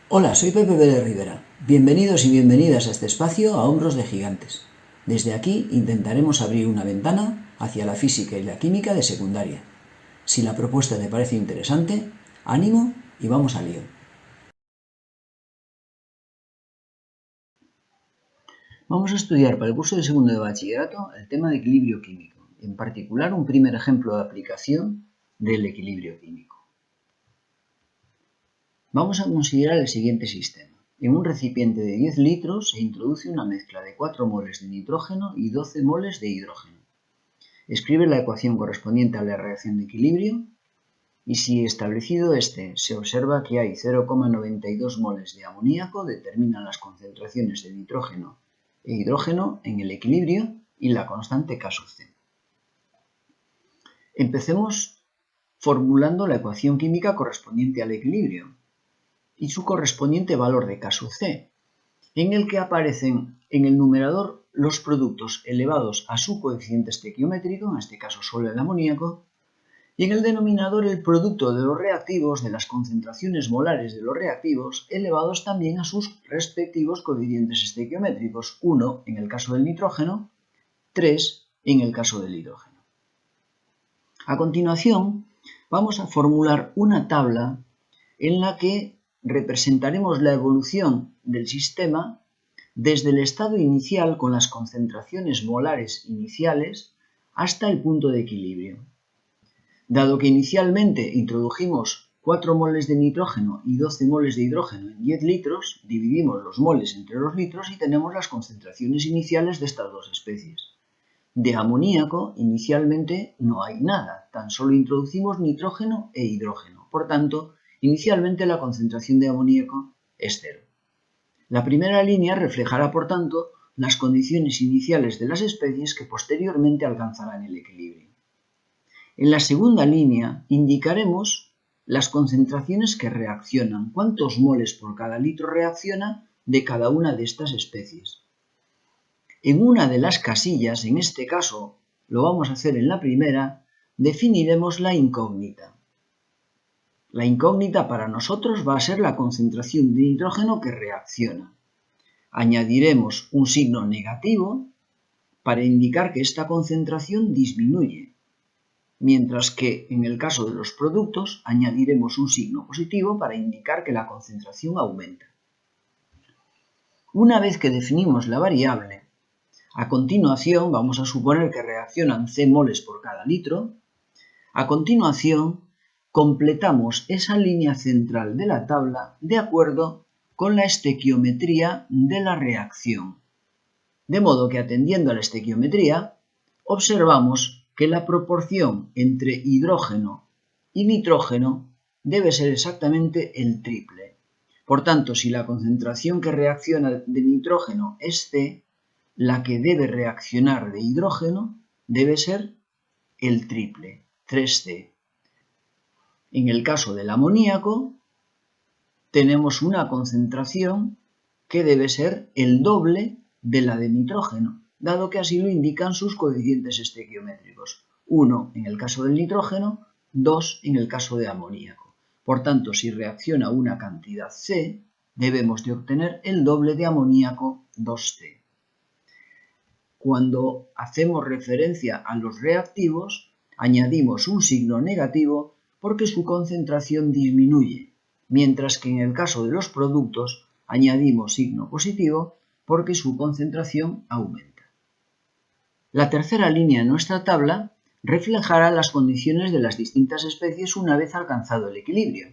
Hola, soy Pepe Pérez Rivera. Bienvenidos y bienvenidas a este espacio a Hombros de Gigantes. Desde aquí intentaremos abrir una ventana hacia la física y la química de secundaria. Si la propuesta te parece interesante, ánimo y vamos al lío. Vamos a estudiar para el curso de segundo de bachillerato el tema de equilibrio químico, en particular un primer ejemplo de aplicación del equilibrio químico. Vamos a considerar el siguiente sistema. En un recipiente de 10 litros se introduce una mezcla de 4 moles de nitrógeno y 12 moles de hidrógeno. Escribe la ecuación correspondiente a la reacción de equilibrio y si establecido este se observa que hay 0,92 moles de amoníaco, determinan las concentraciones de nitrógeno e hidrógeno en el equilibrio y la constante K sub C. Empecemos formulando la ecuación química correspondiente al equilibrio y su correspondiente valor de K sub C, en el que aparecen en el numerador los productos elevados a su coeficiente estequiométrico, en este caso solo el amoníaco, y en el denominador el producto de los reactivos, de las concentraciones molares de los reactivos, elevados también a sus respectivos coeficientes estequiométricos, 1 en el caso del nitrógeno, 3 en el caso del hidrógeno. A continuación, vamos a formular una tabla en la que representaremos la evolución del sistema desde el estado inicial con las concentraciones molares iniciales hasta el punto de equilibrio. Dado que inicialmente introdujimos 4 moles de nitrógeno y 12 moles de hidrógeno en 10 litros, dividimos los moles entre los litros y tenemos las concentraciones iniciales de estas dos especies. De amoníaco inicialmente no hay nada, tan solo introducimos nitrógeno e hidrógeno. Por tanto, inicialmente la concentración de amoníaco es 0. La primera línea reflejará, por tanto, las condiciones iniciales de las especies que posteriormente alcanzarán el equilibrio. En la segunda línea indicaremos las concentraciones que reaccionan, cuántos moles por cada litro reacciona de cada una de estas especies. En una de las casillas, en este caso lo vamos a hacer en la primera, definiremos la incógnita. La incógnita para nosotros va a ser la concentración de nitrógeno que reacciona. Añadiremos un signo negativo para indicar que esta concentración disminuye, mientras que en el caso de los productos añadiremos un signo positivo para indicar que la concentración aumenta. Una vez que definimos la variable, a continuación vamos a suponer que reaccionan C moles por cada litro. A continuación completamos esa línea central de la tabla de acuerdo con la estequiometría de la reacción. De modo que atendiendo a la estequiometría, observamos que la proporción entre hidrógeno y nitrógeno debe ser exactamente el triple. Por tanto, si la concentración que reacciona de nitrógeno es C, la que debe reaccionar de hidrógeno debe ser el triple, 3C. En el caso del amoníaco, tenemos una concentración que debe ser el doble de la de nitrógeno, dado que así lo indican sus coeficientes estequiométricos. 1 en el caso del nitrógeno, 2 en el caso de amoníaco. Por tanto, si reacciona una cantidad C, debemos de obtener el doble de amoníaco, 2C. Cuando hacemos referencia a los reactivos, añadimos un signo negativo porque su concentración disminuye, mientras que en el caso de los productos añadimos signo positivo porque su concentración aumenta. La tercera línea de nuestra tabla reflejará las condiciones de las distintas especies una vez alcanzado el equilibrio.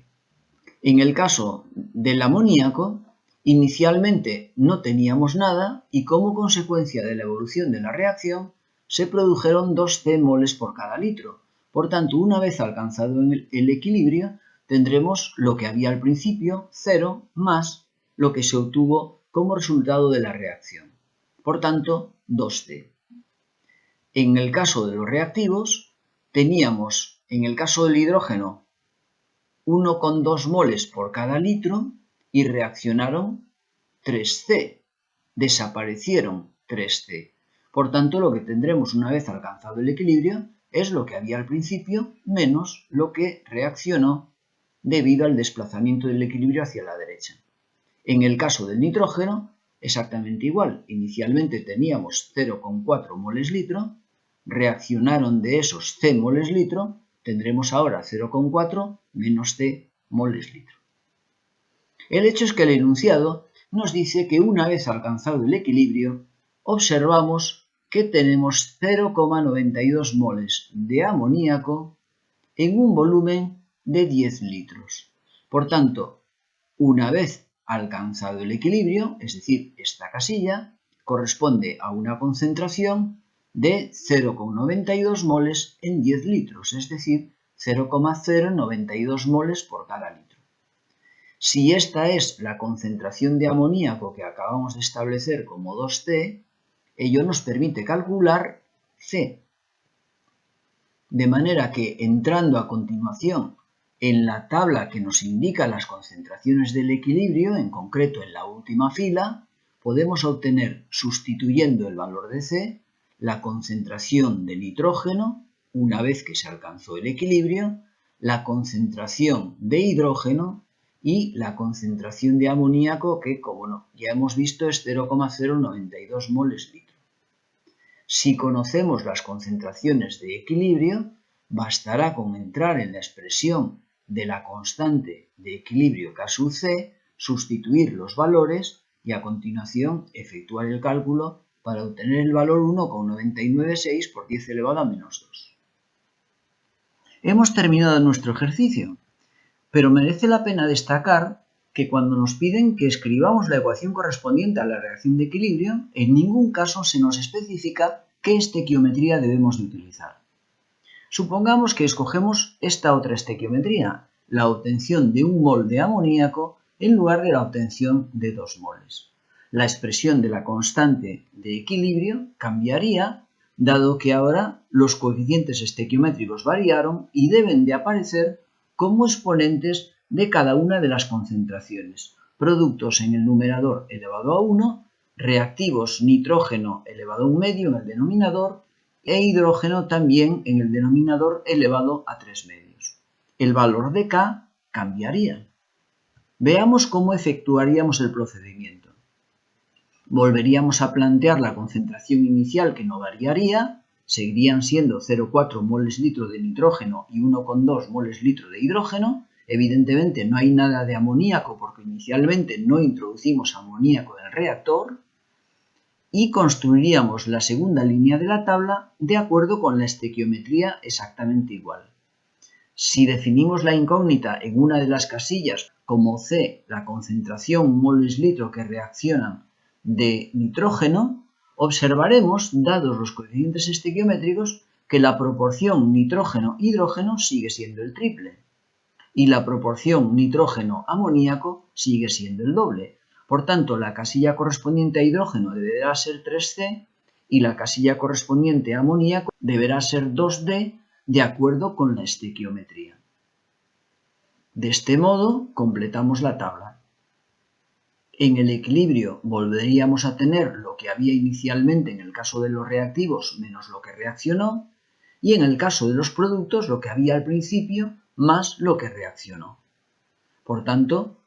En el caso del amoníaco, inicialmente no teníamos nada y como consecuencia de la evolución de la reacción se produjeron 2C moles por cada litro. Por tanto, una vez alcanzado el equilibrio, tendremos lo que había al principio, 0, más lo que se obtuvo como resultado de la reacción. Por tanto, 2C. En el caso de los reactivos, teníamos, en el caso del hidrógeno, 1,2 moles por cada litro y reaccionaron 3C. Desaparecieron 3C. Por tanto, lo que tendremos una vez alcanzado el equilibrio es lo que había al principio menos lo que reaccionó debido al desplazamiento del equilibrio hacia la derecha. En el caso del nitrógeno, exactamente igual. Inicialmente teníamos 0,4 moles litro, reaccionaron de esos C moles litro, tendremos ahora 0,4 menos C moles litro. El hecho es que el enunciado nos dice que una vez alcanzado el equilibrio, observamos que tenemos 0,92 moles de amoníaco en un volumen de 10 litros. Por tanto, una vez alcanzado el equilibrio, es decir, esta casilla, corresponde a una concentración de 0,92 moles en 10 litros, es decir, 0,092 moles por cada litro. Si esta es la concentración de amoníaco que acabamos de establecer como 2C, ello nos permite calcular C. De manera que, entrando a continuación en la tabla que nos indica las concentraciones del equilibrio, en concreto en la última fila, podemos obtener, sustituyendo el valor de C, la concentración de nitrógeno, una vez que se alcanzó el equilibrio, la concentración de hidrógeno y la concentración de amoníaco, que, como no, ya hemos visto, es 0,092 moles litro. Si conocemos las concentraciones de equilibrio, bastará con entrar en la expresión de la constante de equilibrio K sub C, sustituir los valores y a continuación efectuar el cálculo para obtener el valor 1,996 por 10 elevado a menos 2. Hemos terminado nuestro ejercicio, pero merece la pena destacar que cuando nos piden que escribamos la ecuación correspondiente a la reacción de equilibrio, en ningún caso se nos especifica qué estequiometría debemos de utilizar. Supongamos que escogemos esta otra estequiometría, la obtención de 1 mol de amoníaco en lugar de la obtención de 2 moles. La expresión de la constante de equilibrio cambiaría, dado que ahora los coeficientes estequiométricos variaron y deben de aparecer como exponentes de cada una de las concentraciones. Productos en el numerador elevado a 1, reactivos nitrógeno elevado a 1 medio en el denominador e hidrógeno también en el denominador elevado a 3 medios. El valor de K cambiaría. Veamos cómo efectuaríamos el procedimiento. Volveríamos a plantear la concentración inicial que no variaría, seguirían siendo 0,4 moles litro de nitrógeno y 1,2 moles litro de hidrógeno. Evidentemente no hay nada de amoníaco porque inicialmente no introducimos amoníaco en el reactor. Y construiríamos la segunda línea de la tabla de acuerdo con la estequiometría exactamente igual. Si definimos la incógnita en una de las casillas como C, la concentración moles litro que reaccionan de nitrógeno, observaremos, dados los coeficientes estequiométricos, que la proporción nitrógeno-hidrógeno sigue siendo el triple y la proporción nitrógeno-amoníaco sigue siendo el doble. Por tanto, la casilla correspondiente a hidrógeno deberá ser 3C y la casilla correspondiente a amoníaco deberá ser 2D de acuerdo con la estequiometría. De este modo, completamos la tabla. En el equilibrio volveríamos a tener lo que había inicialmente en el caso de los reactivos menos lo que reaccionó y en el caso de los productos lo que había al principio más lo que reaccionó. Por tanto,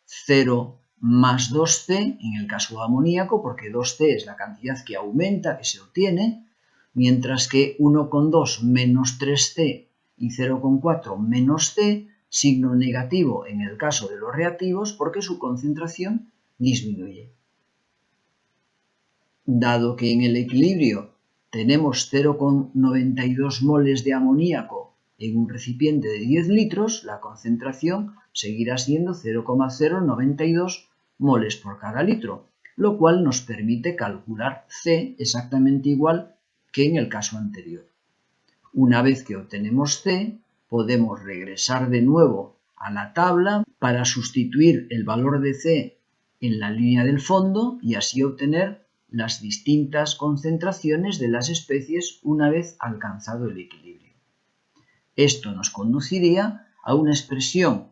0 más 2C en el caso de amoníaco, porque 2C es la cantidad que aumenta, que se obtiene, mientras que 1,2 menos 3C y 0,4 menos C, signo negativo en el caso de los reactivos porque su concentración disminuye. Dado que en el equilibrio tenemos 0,92 moles de amoníaco en un recipiente de 10 litros, la concentración seguirá siendo 0,092 moles por cada litro, lo cual nos permite calcular C exactamente igual que en el caso anterior. Una vez que obtenemos C, podemos regresar de nuevo a la tabla para sustituir el valor de C en la línea del fondo y así obtener las distintas concentraciones de las especies una vez alcanzado el equilibrio. Esto nos conduciría a una expresión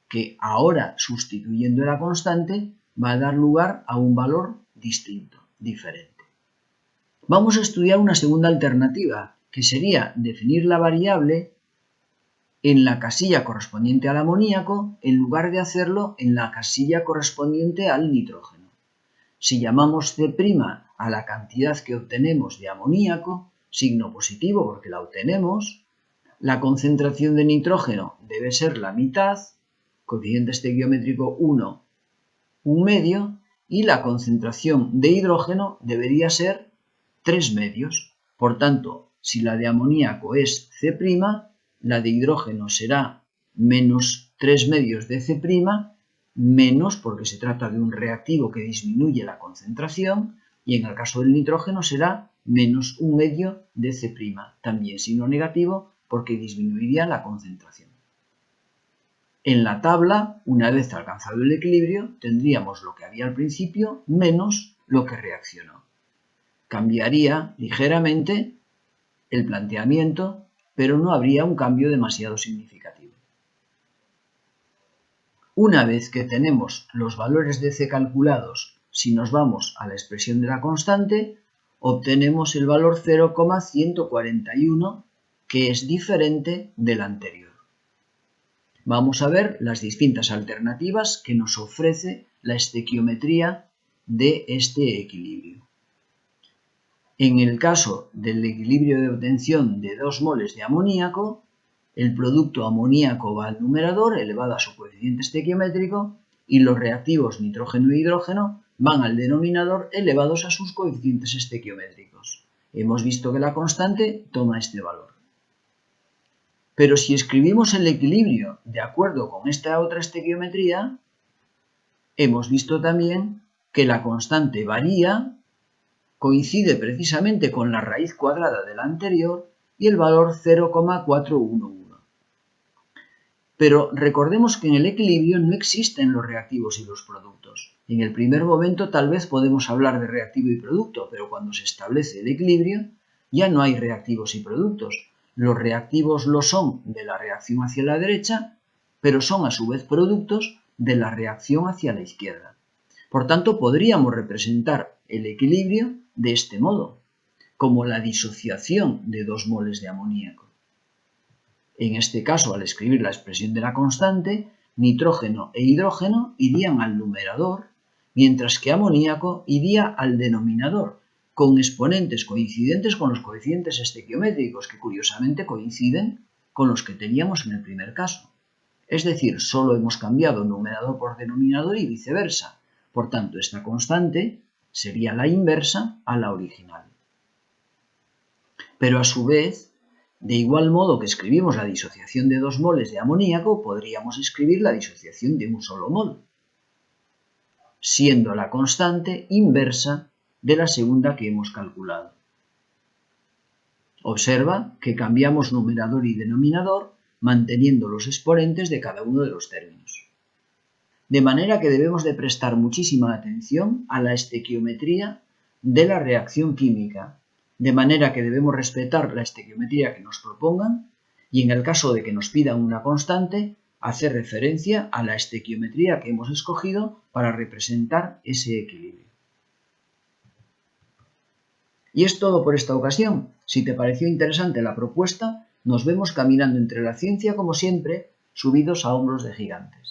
que ahora, sustituyendo la constante, va a dar lugar a un valor distinto, diferente. Vamos a estudiar una segunda alternativa, que sería definir la variable en la casilla correspondiente al amoníaco en lugar de hacerlo en la casilla correspondiente al nitrógeno. Si llamamos C' a la cantidad que obtenemos de amoníaco, signo positivo porque la obtenemos, la concentración de nitrógeno debe ser la mitad, coeficiente estequiométrico 1, 1/2, y la concentración de hidrógeno debería ser 3/2. Por tanto, si la de amoníaco es C', la de hidrógeno será menos 3/2 de C', menos porque se trata de un reactivo que disminuye la concentración, y en el caso del nitrógeno será menos 1/2 de C', también signo negativo porque disminuiría la concentración. En la tabla, una vez alcanzado el equilibrio, tendríamos lo que había al principio menos lo que reaccionó. Cambiaría ligeramente el planteamiento, pero no habría un cambio demasiado significativo. Una vez que tenemos los valores de C calculados, si nos vamos a la expresión de la constante, obtenemos el valor 0,141, que es diferente del anterior. Vamos a ver las distintas alternativas que nos ofrece la estequiometría de este equilibrio. En el caso del equilibrio de obtención de 2 moles de amoníaco, el producto amoníaco va al numerador elevado a su coeficiente estequiométrico y los reactivos nitrógeno e hidrógeno van al denominador elevados a sus coeficientes estequiométricos. Hemos visto que la constante toma este valor. Pero si escribimos el equilibrio de acuerdo con esta otra estequiometría, hemos visto también que la constante varía, coincide precisamente con la raíz cuadrada de la anterior y el valor 0,411. Pero recordemos que en el equilibrio no existen los reactivos y los productos. En el primer momento tal vez podemos hablar de reactivo y producto, pero cuando se establece el equilibrio ya no hay reactivos y productos. Los reactivos lo son de la reacción hacia la derecha, pero son a su vez productos de la reacción hacia la izquierda. Por tanto, podríamos representar el equilibrio de este modo, como la disociación de 2 moles de amoníaco. En este caso, al escribir la expresión de la constante, nitrógeno e hidrógeno irían al numerador, mientras que amoníaco iría al denominador, con exponentes coincidentes con los coeficientes estequiométricos, que curiosamente coinciden con los que teníamos en el primer caso. Es decir, solo hemos cambiado numerador por denominador y viceversa. Por tanto, esta constante sería la inversa a la original. Pero a su vez, de igual modo que escribimos la disociación de 2 moles de amoníaco, podríamos escribir la disociación de un solo mol, siendo la constante inversa de la segunda que hemos calculado. Observa que cambiamos numerador y denominador manteniendo los exponentes de cada uno de los términos. De manera que debemos de prestar muchísima atención a la estequiometría de la reacción química, de manera que debemos respetar la estequiometría que nos propongan y en el caso de que nos pidan una constante, hacer referencia a la estequiometría que hemos escogido para representar ese equilibrio. Y es todo por esta ocasión. Si te pareció interesante la propuesta, nos vemos caminando entre la ciencia como siempre, subidos a hombros de gigantes.